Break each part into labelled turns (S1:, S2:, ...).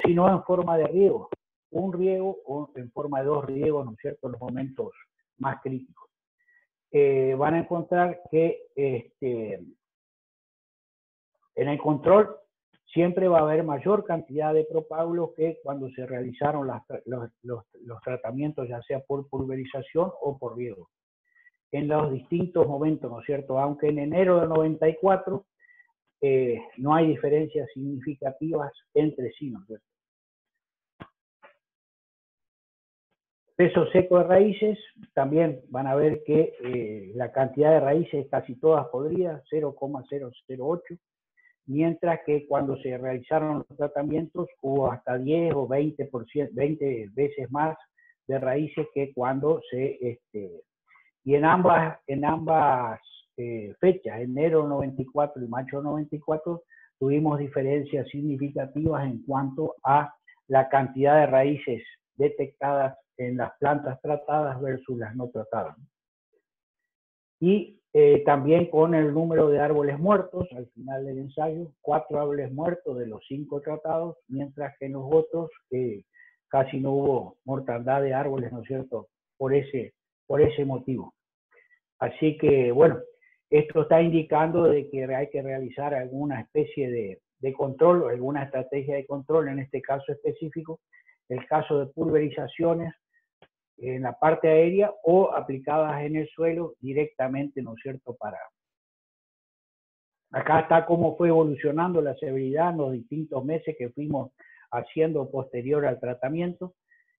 S1: si no en forma de riego, un riego o en forma de 2 riegos, ¿no es cierto?, en los momentos más críticos. Van a encontrar que en el control siempre va a haber mayor cantidad de propágulos que cuando se realizaron los tratamientos, ya sea por pulverización o por riego. En los distintos momentos, ¿no es cierto? Aunque en enero del 94 no hay diferencias significativas entre sí, ¿no es cierto? Peso seco de raíces, también van a ver que la cantidad de raíces casi todas podridas, 0,008, mientras que cuando se realizaron los tratamientos hubo hasta 10 o 20 veces más de raíces que cuando se... y en ambas fechas, enero 94 y mayo 94, tuvimos diferencias significativas en cuanto a la cantidad de raíces detectadas en las plantas tratadas versus las no tratadas. Y también con el número de árboles muertos, al final del ensayo, 4 árboles muertos de los 5 tratados, mientras que en los otros casi no hubo mortandad de árboles, ¿no es cierto?, por ese motivo. Así que, bueno, esto está indicando de que hay que realizar alguna especie de control o alguna estrategia de control, en este caso específico, el caso de pulverizaciones en la parte aérea o aplicadas en el suelo directamente, ¿no es cierto?, para... Acá está cómo fue evolucionando la severidad en los distintos meses que fuimos haciendo posterior al tratamiento.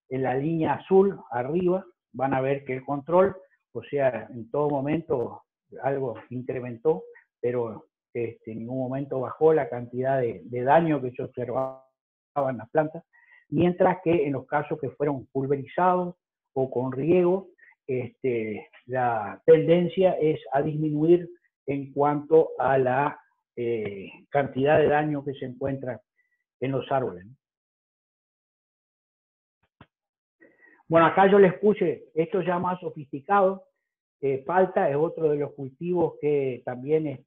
S1: En la línea azul, arriba, van a ver que el control, o sea, en todo momento algo incrementó, pero en ningún momento bajó la cantidad de daño que se observaba en las plantas, mientras que en los casos que fueron pulverizados o con riego, la tendencia es a disminuir en cuanto a la cantidad de daño que se encuentra en los árboles. Bueno, acá yo les puse esto ya más sofisticado. Palta es otro de los cultivos que también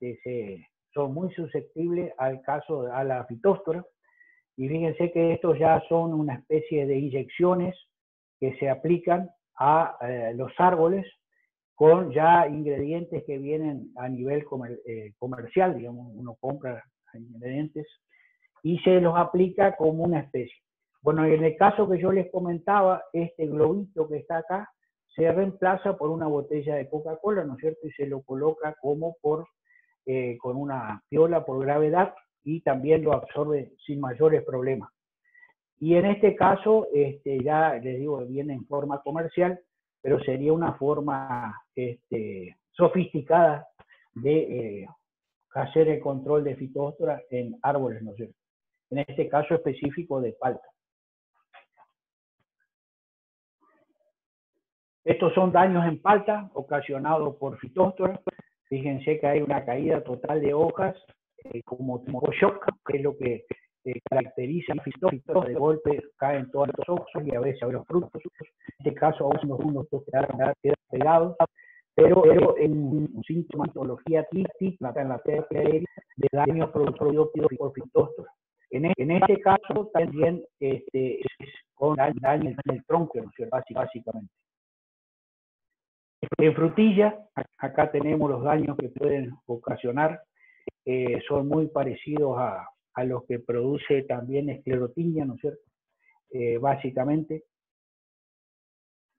S1: son muy susceptibles al caso a la fitóstora. Y fíjense que estos ya son una especie de inyecciones que se aplican a los árboles con ya ingredientes que vienen a nivel comercial, digamos, uno compra ingredientes y se los aplica como una especie. Bueno, en el caso que yo les comentaba, este globito que está acá se reemplaza por una botella de Coca-Cola, ¿no es cierto? Y se lo coloca como con una piola por gravedad y también lo absorbe sin mayores problemas. Y en este caso, ya les digo, viene en forma comercial, pero sería una forma sofisticada de hacer el control de fitóstora en árboles, ¿no es cierto? En este caso específico de palta. Estos son daños en palta ocasionados por fitóstora. Fíjense que hay una caída total de hojas, como tipo shock, que es lo que caracteriza a fitóstora. De golpe caen todas las hojas y a veces los frutos. En este caso, unos quedan pegados, pero en sintomatología típica en la PPR de daños producidos por fitóstora. En este caso también es con daño en el tronco, ¿no es cierto? Básicamente. En frutilla, acá tenemos los daños que pueden ocasionar, son muy parecidos a los que produce también esclerotinia, ¿no es cierto? Básicamente,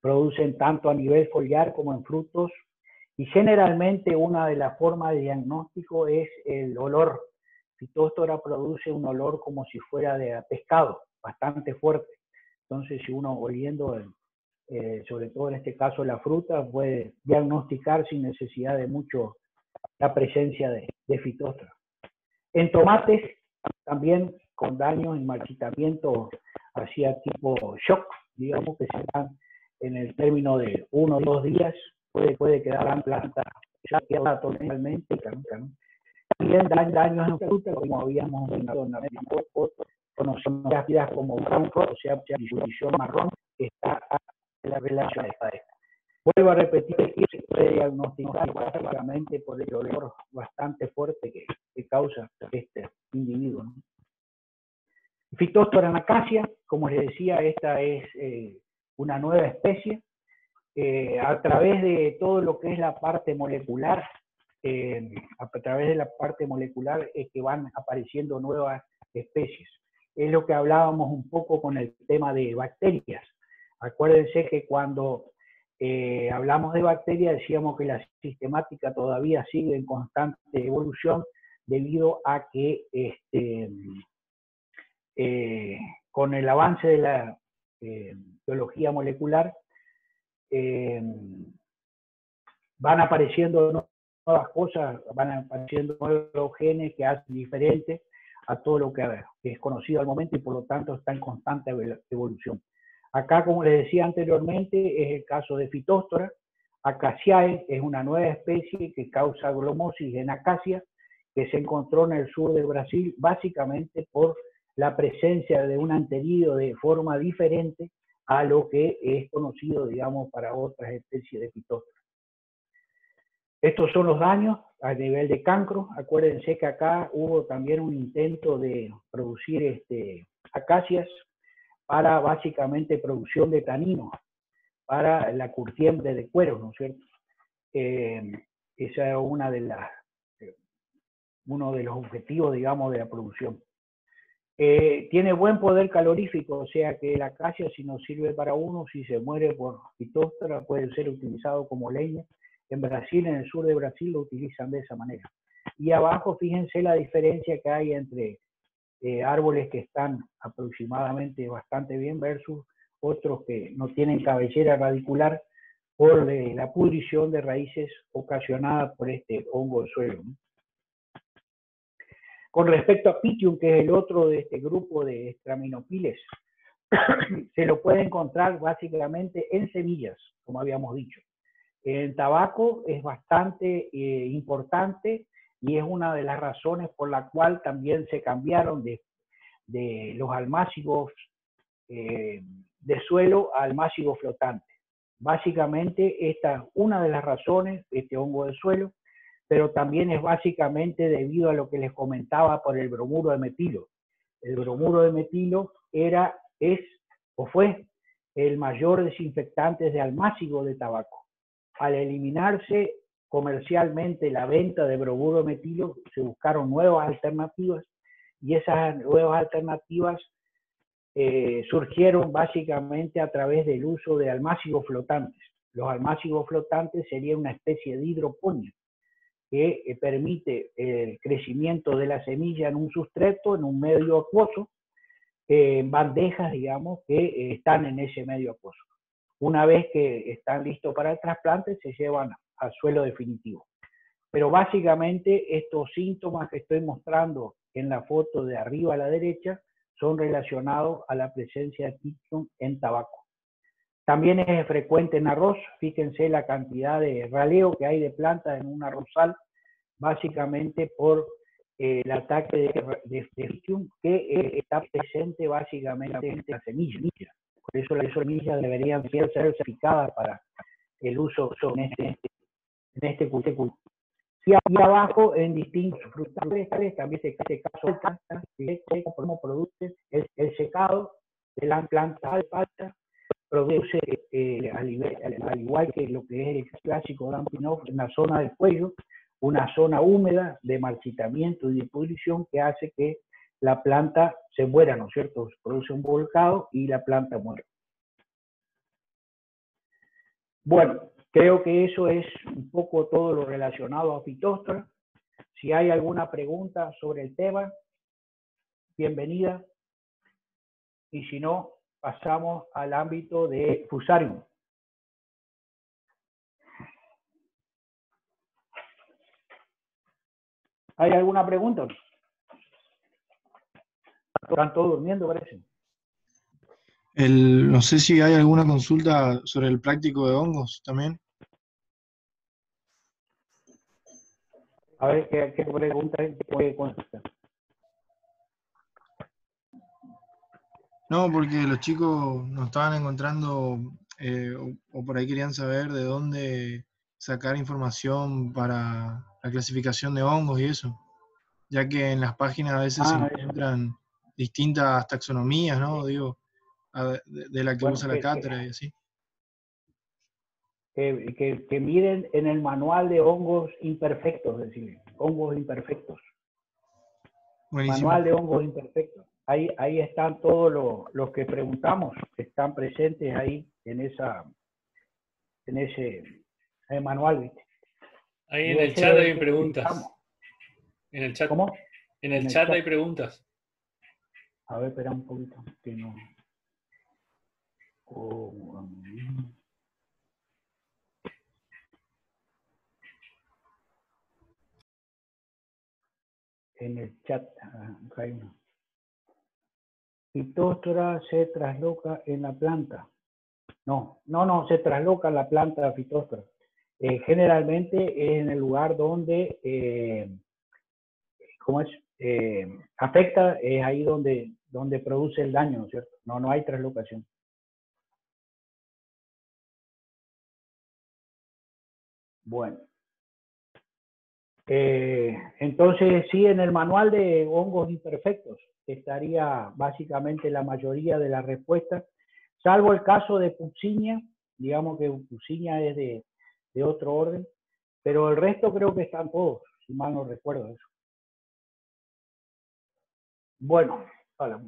S1: producen tanto a nivel foliar como en frutos, y generalmente una de las formas de diagnóstico es el olor. Fitóstora produce un olor como si fuera de pescado, bastante fuerte. Entonces, si uno oliendo sobre todo en este caso la fruta, puede diagnosticar sin necesidad de mucho la presencia de fitóstora. En tomates, también con daños y marchitamiento hacia tipo shock, digamos que se dan en el término de 1 o 2 días, puede quedar la planta ya queda totalmente caduca, ¿no? También daños en fruta, como habíamos mencionado en conocemos rápidas como bronco, o sea, distribución marrón, que está en la relación de esta. Vuelvo a repetir que se puede diagnosticar básicamente por el olor bastante fuerte que causa este individuo, ¿no? Phytophthora anacacia, como les decía, esta es una nueva especie. A través de todo lo que es la parte molecular, a través de la parte molecular es que van apareciendo nuevas especies. Es lo que hablábamos un poco con el tema de bacterias. Acuérdense que cuando hablamos de bacterias decíamos que la sistemática todavía sigue en constante evolución debido a que con el avance de la biología molecular van apareciendo nuevas cosas, van apareciendo nuevos genes que hacen diferente a todo lo que es conocido al momento y por lo tanto está en constante evolución. Acá, como les decía anteriormente, es el caso de Phytophthora acaciae, es una nueva especie que causa glomosis en acacia, que se encontró en el sur de Brasil, básicamente por la presencia de un anterido de forma diferente a lo que es conocido, digamos, para otras especies de Phytophthora. Estos son los daños a nivel de cancro. Acuérdense que acá hubo también un intento de producir acacias para básicamente producción de tanino, para la curtiembre de cuero, ¿no es cierto? Esa es uno de los objetivos, digamos, de la producción. Tiene buen poder calorífico, o sea que la acacia, si no sirve para uno, si se muere por Phytophthora, puede ser utilizado como leña. En Brasil, en el sur de Brasil, lo utilizan de esa manera. Y abajo, fíjense la diferencia que hay entre árboles que están aproximadamente bastante bien versus otros que no tienen cabellera radicular por la pudrición de raíces ocasionada por este hongo del suelo, ¿no? Con respecto a Pythium, que es el otro de este grupo de Straminopiles, se lo puede encontrar básicamente en semillas, como habíamos dicho. El tabaco es bastante importante y es una de las razones por la cual también se cambiaron de los almácigos de suelo a almácigos flotantes. Básicamente esta es una de las razones, este hongo del suelo, pero también es básicamente debido a lo que les comentaba por el bromuro de metilo. El bromuro de metilo es o fue el mayor desinfectante de almácigo de tabaco. Al eliminarse comercialmente la venta de bromuro de metilo, se buscaron nuevas alternativas y esas nuevas alternativas surgieron básicamente a través del uso de almácigos flotantes. Los almácigos flotantes serían una especie de hidroponía que permite el crecimiento de la semilla en un sustrato, en un medio acuoso, en bandejas, digamos, que están en ese medio acuoso. Una vez que están listos para el trasplante, se llevan al suelo definitivo. Pero básicamente estos síntomas que estoy mostrando en la foto de arriba a la derecha son relacionados a la presencia de Pythium en tabaco. También es frecuente en arroz. Fíjense la cantidad de raleo que hay de plantas en un arrozal, básicamente por el ataque de Pythium que está presente básicamente en la semilla. Por eso las semillas deberían ser certificadas para el uso en este cultivo. Y abajo, en distintos frutales, también se caso de planta, cómo produce el secado de la planta de palta, produce, al igual que lo que es el clásico Damping Off, en la zona del cuello, una zona húmeda de marchitamiento y de pudrición que hace que la planta se muera, ¿no es cierto? Se produce un volcado y la planta muere. Bueno, creo que eso es un poco todo lo relacionado a Phytophthora. Si hay alguna pregunta sobre el tema, bienvenida. Y si no, pasamos al ámbito de Fusarium. ¿Hay alguna pregunta? Están todos durmiendo, parece.
S2: No sé si hay alguna consulta sobre el práctico de hongos también.
S1: A ver qué pregunta puede contestar.
S2: No, porque los chicos nos estaban encontrando o por ahí querían saber de dónde sacar información para la clasificación de hongos y eso, ya que en las páginas a veces se encuentran distintas taxonomías, ¿no? Digo, de la que
S1: Bueno,
S2: usa la cátedra y así.
S1: que miden en el manual de hongos imperfectos, es decir, hongos imperfectos.
S2: Buenísimo.
S1: Manual de hongos imperfectos. Ahí están todos los que preguntamos, están presentes ahí en ese manual, ¿viste?
S3: Ahí en el chat hay preguntas. En el chat.
S1: ¿Cómo?
S3: En el chat hay preguntas.
S1: A ver, espera un poquito. Que no. En el chat, acá hay uno. Fitóstora se trasloca en la planta. No, se trasloca la planta de fitóstora. Generalmente es en el lugar donde, afecta, es ahí donde produce el daño, ¿no es cierto? No hay traslocación. Bueno. Entonces, sí, en el manual de hongos imperfectos estaría básicamente la mayoría de las respuestas, salvo el caso de Puccinia, digamos que Puccinia es de otro orden, pero el resto creo que están todos, si mal no recuerdo eso. Bueno, hola.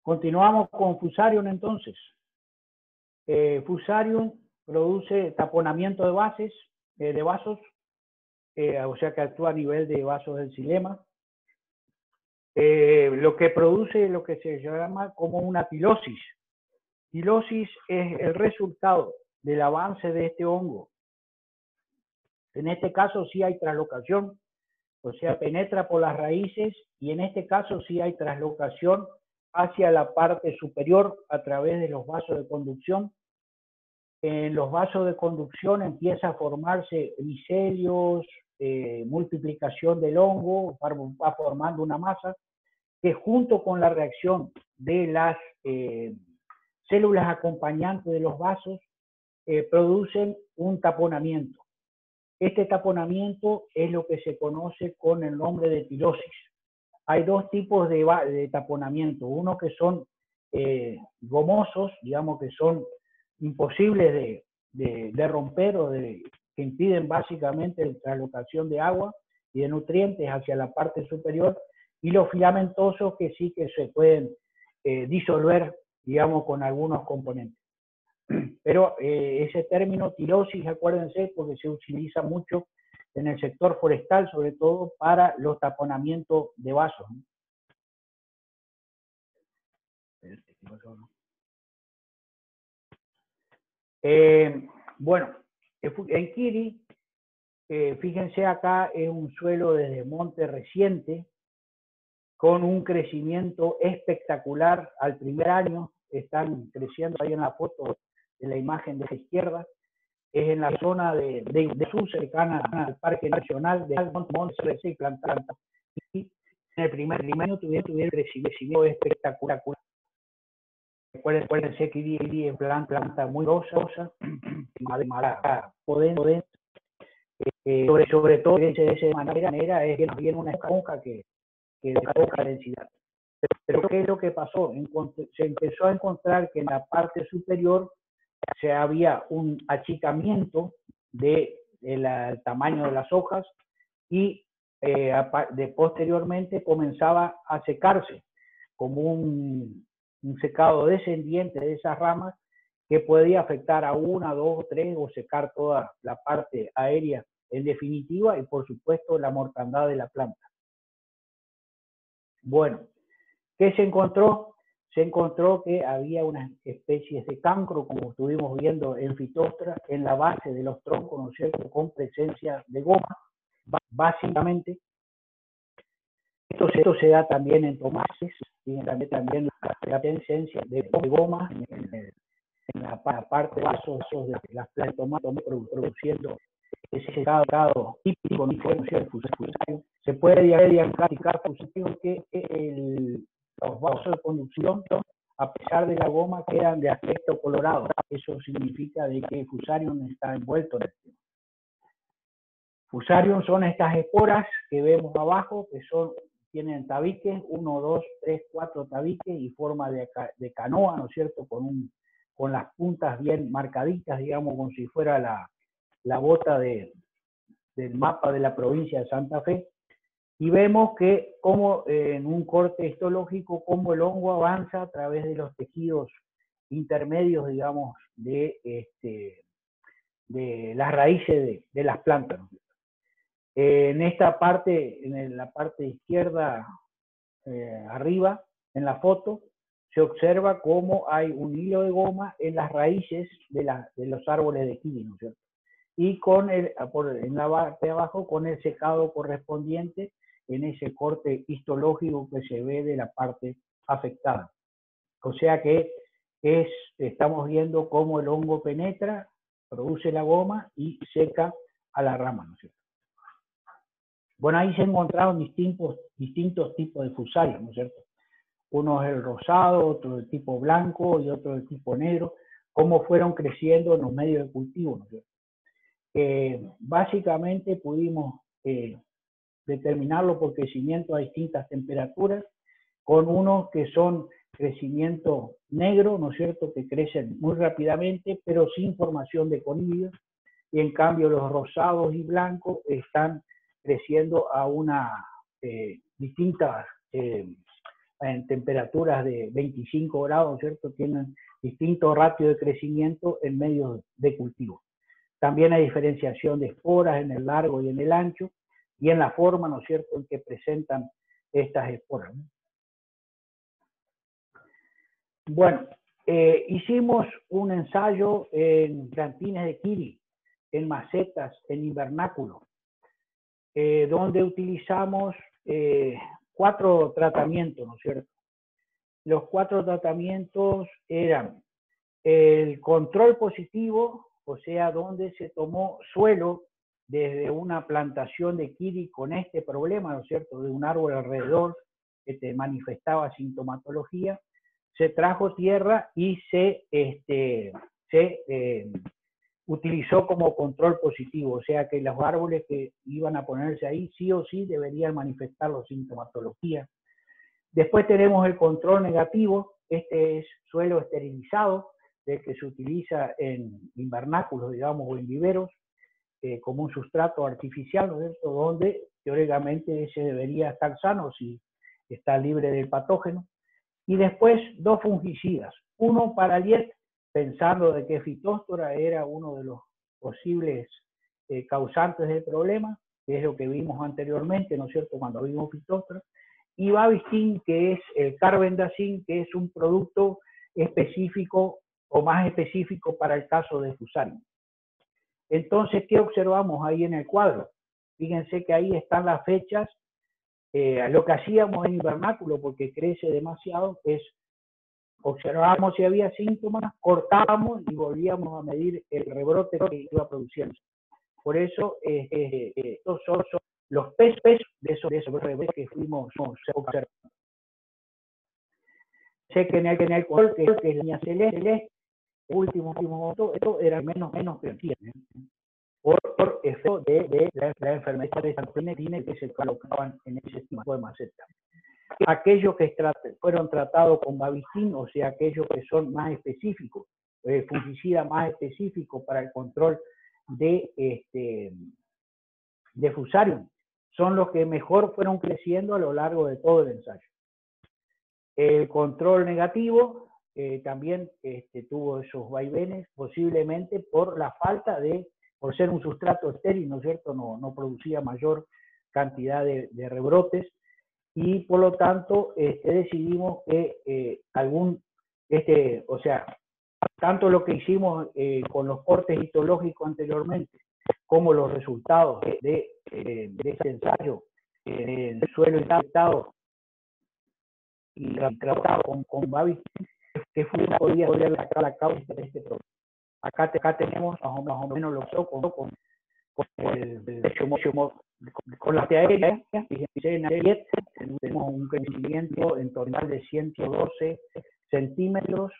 S1: Continuamos con Fusarium entonces. Fusarium produce taponamiento de bases, de vasos, o sea que actúa a nivel de vasos del xilema. Lo que produce lo que se llama como una pilosis. Pilosis es el resultado del avance de este hongo. En este caso sí hay traslocación, o sea, penetra por las raíces y en este caso sí hay traslocación hacia la parte superior a través de los vasos de conducción. En los vasos de conducción empieza a formarse micelios, multiplicación del hongo, va formando una masa que junto con la reacción de las células acompañantes de los vasos producen un taponamiento. Este taponamiento es lo que se conoce con el nombre de pilosis. Hay dos tipos de taponamiento, uno que son gomosos, digamos que son imposibles de romper o que impiden básicamente la traslocación de agua y de nutrientes hacia la parte superior, y los filamentosos que sí que se pueden disolver, digamos, con algunos componentes. Pero ese término tirosis, acuérdense, porque se utiliza mucho en el sector forestal, sobre todo para los taponamientos de vasos. Bueno, en Kiri, fíjense acá, es un suelo desde monte reciente, con un crecimiento espectacular al primer año. Están creciendo ahí en la foto de la imagen de la izquierda. Es en la zona de sur, cercana al Parque Nacional de Monte Reciente plantado. Y en el primer año tuvieron crecimiento espectacular. Recuérdense que Kiri es planta muy rosa, madera potente. Sobre todo, de esa manera es que nos viene una esponja que de poca densidad. Pero ¿qué es lo que pasó? Se empezó a encontrar que en la parte superior había un achicamiento del tamaño de las hojas y posteriormente comenzaba a secarse como un secado descendiente de esas ramas que podía afectar a una, dos, tres o secar toda la parte aérea en definitiva y por supuesto la mortandad de la planta. Bueno, ¿qué se encontró? Se encontró que había unas especies de cancro, como estuvimos viendo en Phytophthora, en la base de los troncos, ¿no es cierto?, con presencia de goma, básicamente. Esto se da también en tomates, y también la presencia de goma en la parte de vasos de las plantas de tomate, produciendo ese secado típico, ¿no es cierto?, Fusarium. Se puede diagnosticar Fusarium que los vasos de conducción, a pesar de la goma, quedan de aspecto colorado. Eso significa de que Fusarium está envuelto en el tema. Fusarium son estas esporas que vemos abajo, que tienen tabiques, 1, 2, 3, 4 tabiques y forma de canoa, ¿no es cierto? Con las puntas bien marcaditas, digamos, como si fuera la bota del mapa de la provincia de Santa Fe. Y vemos que como en un corte histológico, cómo el hongo avanza a través de los tejidos intermedios, digamos, de las raíces de las plantas, ¿no? En esta parte, en la parte izquierda, arriba, en la foto, se observa cómo hay un hilo de goma en las raíces de los árboles de kiwi, ¿no es cierto? Y en la parte de abajo, con el secado correspondiente en ese corte histológico que se ve de la parte afectada. O sea que estamos viendo cómo el hongo penetra, produce la goma y seca a la rama, ¿no es cierto? Bueno, ahí se encontraron distintos tipos de fusarium, ¿no es cierto? Uno es el rosado, otro de tipo blanco y otro de tipo negro, cómo fueron creciendo en los medios de cultivo, ¿no es cierto? Básicamente pudimos determinarlo por crecimiento a distintas temperaturas, con unos que son crecimiento negro, ¿no es cierto?, que crecen muy rápidamente, pero sin formación de conidios, y en cambio los rosados y blancos están creciendo a distintas en temperaturas de 25 grados, ¿cierto? Tienen distintos ratios de crecimiento en medios de cultivo. También hay diferenciación de esporas en el largo y en el ancho, y en la forma, ¿no es cierto?, en que presentan estas esporas, ¿no? Bueno, hicimos un ensayo en plantines de kiri, en macetas, en invernáculo, donde utilizamos 4 tratamientos, ¿no es cierto? Los 4 tratamientos eran el control positivo, o sea, donde se tomó suelo desde una plantación de kiri con este problema, ¿no es cierto?, de un árbol alrededor que te manifestaba sintomatología, se trajo tierra y se utilizó como control positivo, o sea que los árboles que iban a ponerse ahí sí o sí deberían manifestar la sintomatología. Después tenemos el control negativo, este es suelo esterilizado, del que se utiliza en invernáculos, digamos, o en viveros, como un sustrato artificial, ¿no es cierto?, donde teóricamente ese debería estar sano si está libre del patógeno. Y después 2 fungicidas, uno para Liet, pensando de que Phytophthora era uno de los posibles causantes del problema, que es lo que vimos anteriormente, ¿no es cierto?, cuando vimos Phytophthora, y Babistin, que es el carbendazim, que es un producto específico o más específico para el caso de Fusarium. Entonces, ¿qué observamos ahí en el cuadro? Fíjense que ahí están las fechas. Lo que hacíamos en invernáculo, porque crece demasiado, es observábamos si había síntomas, cortábamos y volvíamos a medir el rebrote que iba produciendo. Por eso, estos son los pesos de esos rebrotes que fuimos observando. Sé que en el color, que es la línea celeste, último voto, esto era menos que por efecto de la enfermedad de Santinelli que se colocaban en ese tipo de maceta. Aquellos que fueron tratados con Babistin, o sea, aquellos que son más específicos, fungicidas más específicos para el control de Fusarium, son los que mejor fueron creciendo a lo largo de todo el ensayo. El control negativo también tuvo esos vaivenes, posiblemente por la falta por ser un sustrato estéril, ¿no es cierto?, no producía mayor cantidad de rebrotes, y por lo tanto decidimos que o sea, tanto lo que hicimos con los cortes histológicos anteriormente, como los resultados de este ensayo en el suelo infectado y tratado con Babistin, que podía ser la causa de este problema. Acá tenemos más o menos lo que con la aérea, fíjense en Ariet, tenemos un crecimiento en total de 112 centímetros,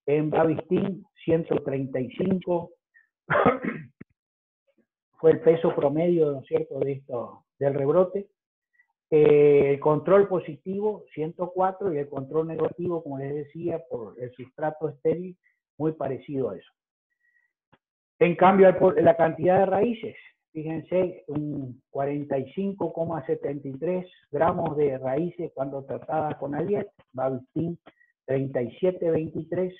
S1: en Babistin 135, fue el peso promedio, ¿no es cierto?, del rebrote. El control positivo, 104, y el control negativo, como les decía, por el sustrato estéril, muy parecido a eso. En cambio, la cantidad de raíces, fíjense, un 45,73 gramos de raíces cuando tratadas con Aliet, Bavistin 37,23,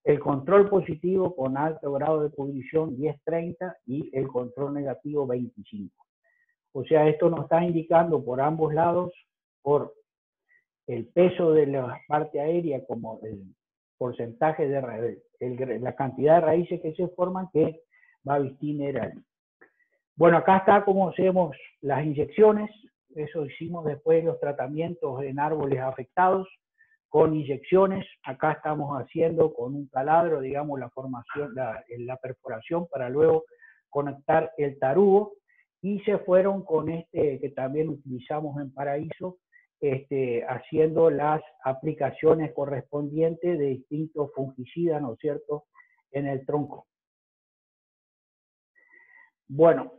S1: el control positivo con alto grado de pudrición 10,30 y el control negativo 25. O sea, esto nos está indicando por ambos lados, por el peso de la parte aérea como el porcentaje de la cantidad de raíces que se forman, que Bavistin era. Bueno, acá está como hacemos las inyecciones. Eso hicimos después los tratamientos en árboles afectados con inyecciones. Acá estamos haciendo con un taladro, digamos, la formación, la perforación para luego conectar el tarugo. Y se fueron con que también utilizamos en Paraíso, haciendo las aplicaciones correspondientes de distintos fungicidas, ¿no es cierto?, en el tronco. Bueno,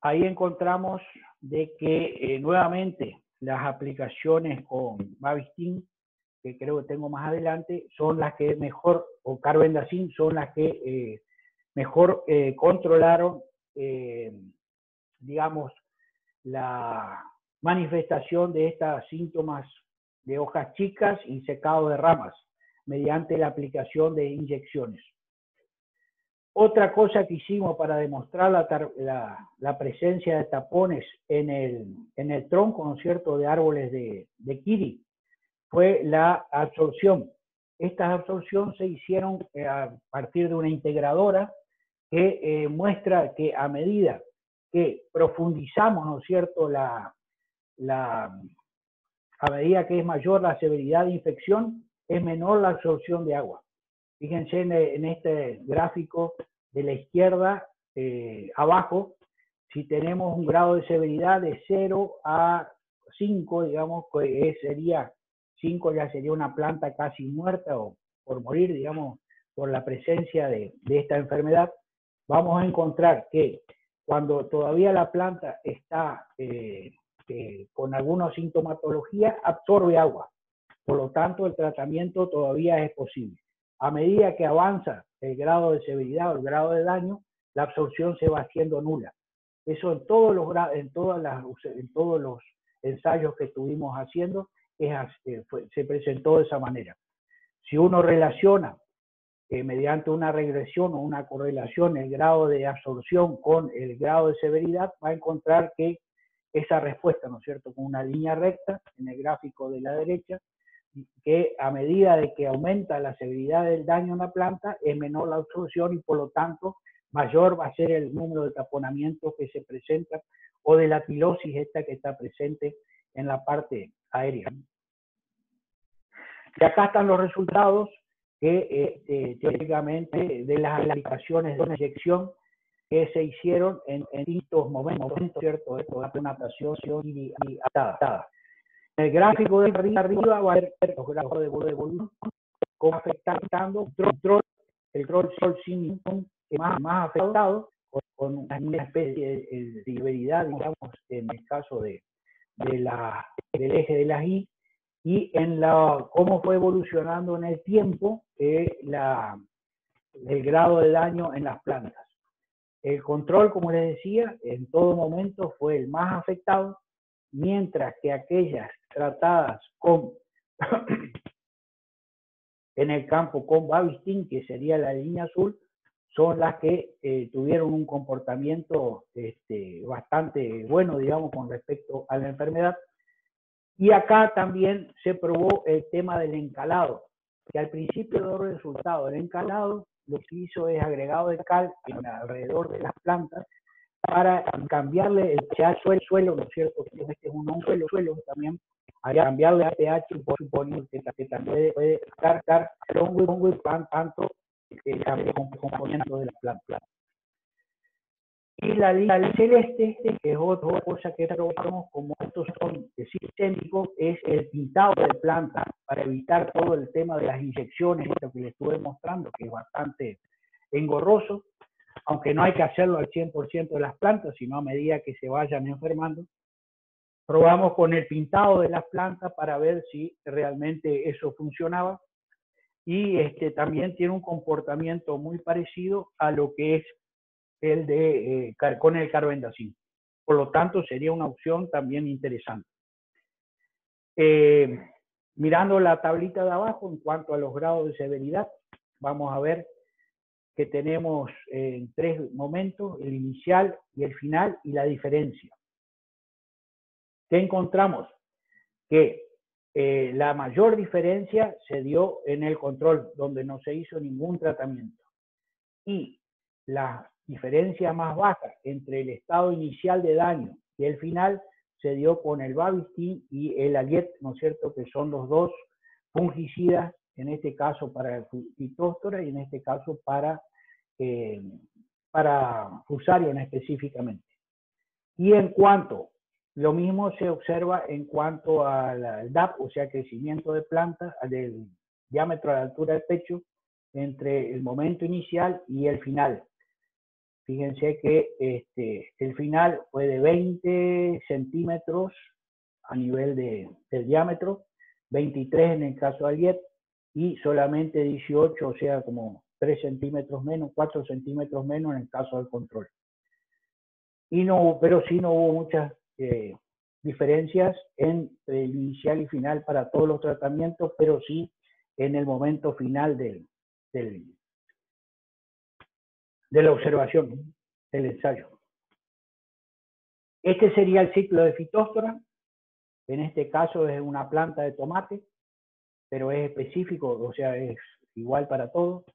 S1: ahí encontramos de que nuevamente las aplicaciones con Bavistin, que creo que tengo más adelante, son las que mejor, o carbendazim, son las que mejor controlaron, digamos, la manifestación de estos síntomas de hojas chicas y secado de ramas mediante la aplicación de inyecciones. Otra cosa que hicimos para demostrar la presencia de tapones en el tronco, ¿no es cierto?, de árboles de kiri, fue la absorción. Estas absorciones se hicieron a partir de una integradora que muestra que a medida que profundizamos, ¿no es cierto?, a medida que es mayor la severidad de infección, es menor la absorción de agua. Fíjense en este gráfico de la izquierda, abajo, si tenemos un grado de severidad de 0 a 5, digamos, que sería 5 ya sería una planta casi muerta o por morir, digamos, por la presencia de esta enfermedad, vamos a encontrar que cuando todavía la planta está con alguna sintomatología, absorbe agua. Por lo tanto, el tratamiento todavía es posible. A medida que avanza el grado de severidad o el grado de daño, la absorción se va haciendo nula. Eso en todos los ensayos que estuvimos haciendo se presentó de esa manera. Si uno relaciona mediante una regresión o una correlación el grado de absorción con el grado de severidad, va a encontrar que esa respuesta, ¿no es cierto?, con una línea recta en el gráfico de la derecha, que a medida de que aumenta la severidad del daño en la planta, es menor la absorción y por lo tanto mayor va a ser el número de taponamientos que se presenta o de la tilosis esta que está presente en la parte aérea. Y acá están los resultados que teóricamente de las aplicaciones de inyección que se hicieron en distintos momentos, ¿cierto?, de natación y adaptada. En el gráfico de arriba va a ver los grados de volumen, cómo afectando el control sin más afectado, con una especie de severidad, digamos, en el caso del eje de las I, y en cómo fue evolucionando en el tiempo el grado de daño en las plantas. El control, como les decía, en todo momento fue el más afectado, mientras que aquellas tratadas en el campo con Bavistin, que sería la línea azul, son las que tuvieron un comportamiento bastante bueno, digamos, con respecto a la enfermedad. Y acá también se probó el tema del encalado, que al principio dio resultado. El encalado lo que hizo es agregado de cal alrededor de las plantas para cambiarle el pH del suelo, ¿no es cierto? Este es un suelo también, a cambiarle el pH, suponiendo que también puede cargar el hongo y tanto el cambio de comportamiento de la planta. Y la línea celeste, que es otra cosa que trabajamos, como estos son sistémicos, es el pintado de planta para evitar todo el tema de las inyecciones, esto que les estuve mostrando, que es bastante engorroso. aunque no hay que hacerlo al 100% de las plantas, sino a medida que se vayan enfermando. Probamos con el pintado de las plantas para ver si realmente eso funcionaba. Y también tiene un comportamiento muy parecido a lo que es el de con el carbendazim. Por lo tanto, sería una opción también interesante. Mirando la tablita de abajo, en cuanto a los grados de severidad, vamos a ver que tenemos en 3 momentos, el inicial y el final, y la diferencia. ¿Qué encontramos? Que la mayor diferencia se dio en el control, donde no se hizo ningún tratamiento. Y la diferencia más baja entre el estado inicial de daño y el final se dio con el Bavistin y el Aliet, ¿no es cierto?, que son los dos fungicidas, en este caso para el Phytophthora y en este caso para Fusarium específicamente. Y en cuanto, lo mismo se observa en cuanto al DAP, o sea, crecimiento de plantas, del diámetro a la altura del pecho, entre el momento inicial y el final. Fíjense que el final fue de 20 centímetros a nivel del diámetro, 23 en el caso de Aliet, y solamente 18, o sea, como 3 centímetros menos, 4 centímetros menos en el caso del control. Y pero sí no hubo muchas diferencias entre el inicial y final para todos los tratamientos, pero sí en el momento final de la observación, del ensayo. Este sería el ciclo de Phytophthora. En este caso es una planta de tomate, pero es específico, o sea, es igual para todos.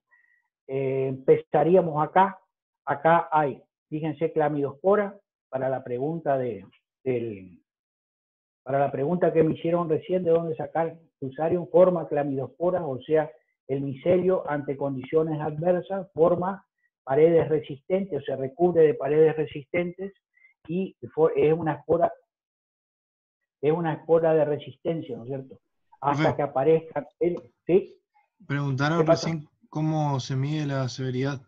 S1: Empezaríamos acá. Acá hay, fíjense, clamidospora, para la pregunta para la pregunta que me hicieron recién de dónde sacar Fusarium, forma clamidosporas, o sea, el micelio ante condiciones adversas forma paredes resistentes, o se recubre de paredes resistentes, y es una espora de resistencia, ¿no es cierto? Hasta que aparezca, ¿sí?
S2: Preguntaron recién cómo se mide la severidad.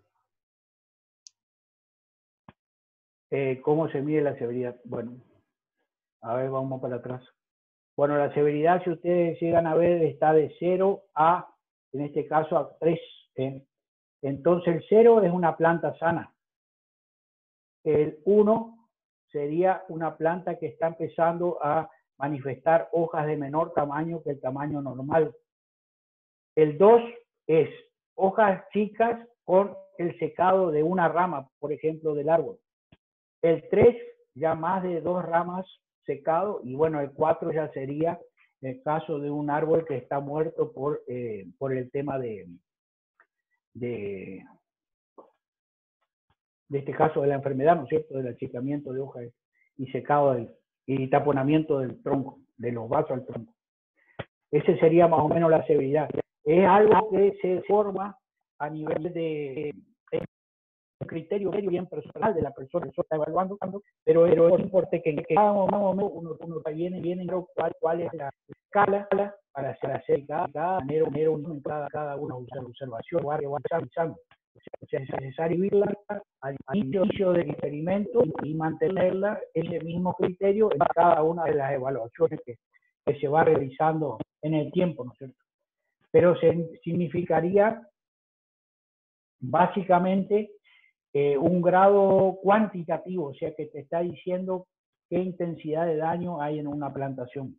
S1: ¿Cómo se mide la severidad? Bueno, a ver, vamos para atrás. Bueno, la severidad, si ustedes llegan a ver, está de 0 a, en este caso, a 3. Entonces, el 0 es una planta sana. El 1 sería una planta que está empezando a manifestar hojas de menor tamaño que el tamaño normal. El 2 es hojas chicas con el secado de una rama, por ejemplo, del árbol. El 3, ya más de 2 ramas secado, y bueno, el 4 ya sería el caso de un árbol que está muerto por el tema de este caso de la enfermedad, ¿no es cierto?, del achicamiento de hojas y secado y taponamiento del tronco, de los vasos al tronco. Ese sería más o menos la severidad. Es algo que se forma a nivel de un criterio bien personal de la persona que está evaluando, pero es importante que en cada momento uno viene cuál es la escala para hacer cada manera en cada una observación o avanzando. O sea, es necesario irla al inicio del experimento y mantenerla ese mismo criterio en cada una de las evaluaciones que se va realizando en el tiempo, ¿no es cierto? Pero significaría básicamente un grado cuantitativo, o sea que te está diciendo qué intensidad de daño hay en una plantación.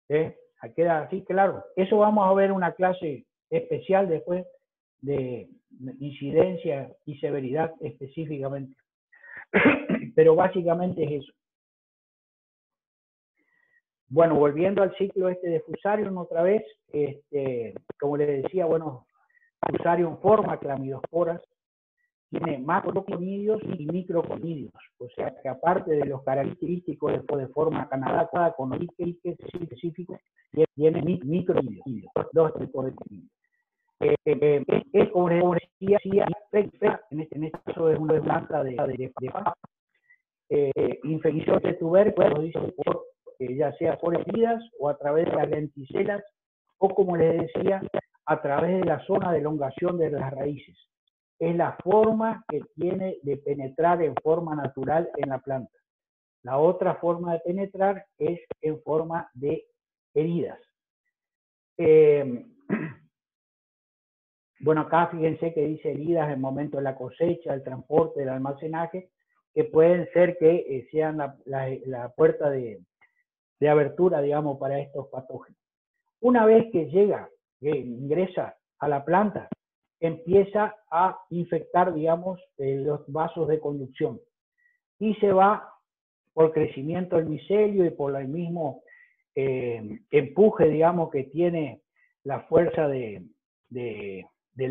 S1: Queda así claro. Eso vamos a ver en una clase especial después de incidencia y severidad específicamente. Pero básicamente es eso. Bueno, volviendo al ciclo de Fusarium otra vez, como les decía, bueno, Fusarium forma clamidosporas, tiene macroconidios y microconidios, o sea que aparte de los característicos de forma canalada con origen específico, tiene microconidios, 2 tipos de conidios. Es como les decía, en este caso es una planta de infección de tubérculos, dice, ya sea por heridas o a través de las lenticelas, o como les decía, a través de la zona de elongación de las raíces. es la forma que tiene de penetrar en forma natural en la planta. La otra forma de penetrar es en forma de heridas. Bueno, acá fíjense que dice heridas en el momento de la cosecha, el transporte, el almacenaje, que pueden ser que sean la puerta de abertura, digamos, para estos patógenos. Una vez que llega, que ingresa a la planta, empieza a infectar, digamos, los vasos de conducción y se va por crecimiento del micelio y por el mismo empuje, digamos, que tiene la fuerza del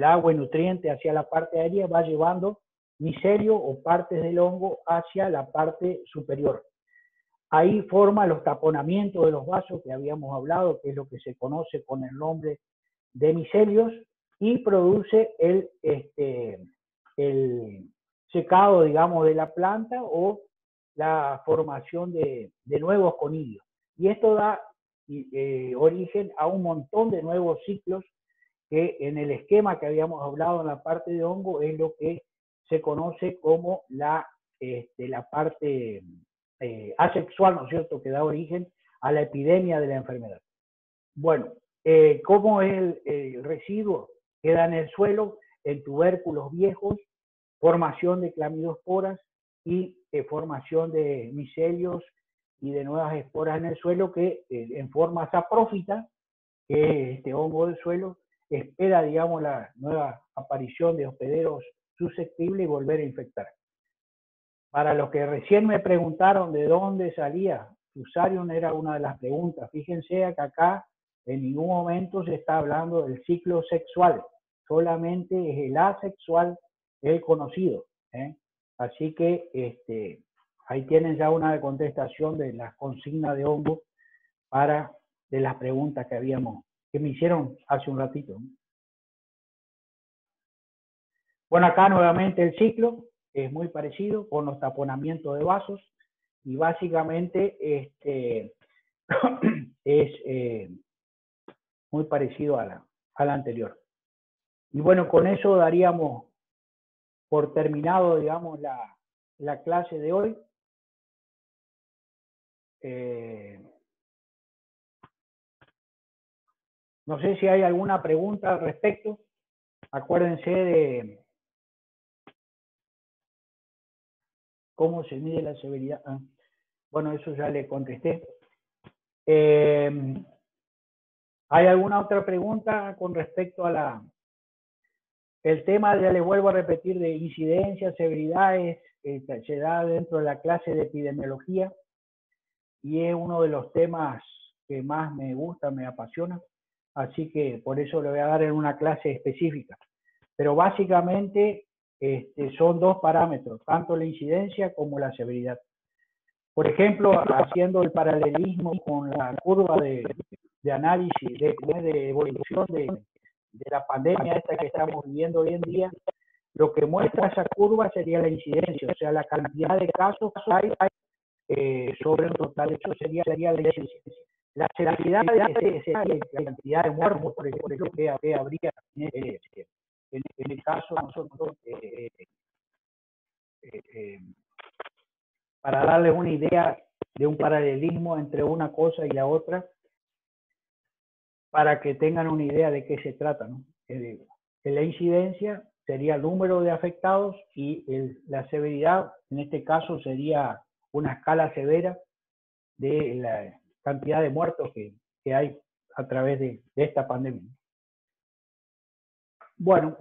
S1: agua y nutriente hacia la parte aérea, va llevando micelio o partes del hongo hacia la parte superior. Ahí forma los taponamientos de los vasos que habíamos hablado, que es lo que se conoce con el nombre de micelios, y produce el secado, digamos, de la planta o la formación de nuevos conillos. Y esto da origen a un montón de nuevos ciclos que en el esquema que habíamos hablado en la parte de hongo es lo que se conoce como la parte asexual, ¿no es cierto?, que da origen a la epidemia de la enfermedad. Bueno, ¿cómo es el residuo? Queda en el suelo, en tubérculos viejos, formación de clamidosporas y formación de micelios y de nuevas esporas en el suelo que en forma saprófita, que es este hongo del suelo, espera, digamos, la nueva aparición de hospederos susceptibles y volver a infectar. Para los que recién me preguntaron de dónde salía, Fusarium era una de las preguntas. Fíjense que acá en ningún momento se está hablando del ciclo sexual, solamente es el asexual el conocido. Así que ahí tienen ya una contestación de las consignas de hongo para de las preguntas que me hicieron hace un ratito. Bueno, acá nuevamente el ciclo es muy parecido con los taponamientos de vasos y básicamente es muy parecido a la anterior. Y bueno, con eso daríamos por terminado, digamos, la clase de hoy. No sé si hay alguna pregunta al respecto. Acuérdense de cómo se mide la severidad. Bueno, eso ya le contesté. ¿Hay alguna otra pregunta con respecto a el tema? Ya les vuelvo a repetir, de incidencia, severidades, se da dentro de la clase de epidemiología y es uno de los temas que más me gusta, me apasiona, así que por eso le voy a dar en una clase específica. Pero básicamente son dos parámetros, tanto la incidencia como la severidad. Por ejemplo, haciendo el paralelismo con la curva de análisis, de evolución de la pandemia esta que estamos viviendo hoy en día, lo que muestra esa curva sería la incidencia, o sea, la cantidad de casos que hay sobre el total. Eso sería la incidencia. La severidad sería la cantidad de muertos, por ejemplo, que habría en el caso nosotros, para darles una idea de un paralelismo entre una cosa y la otra, para que tengan una idea de qué se trata, ¿no? La incidencia sería el número de afectados y la severidad, en este caso, sería una escala severa de la cantidad de muertos que hay a través de esta pandemia. Bueno,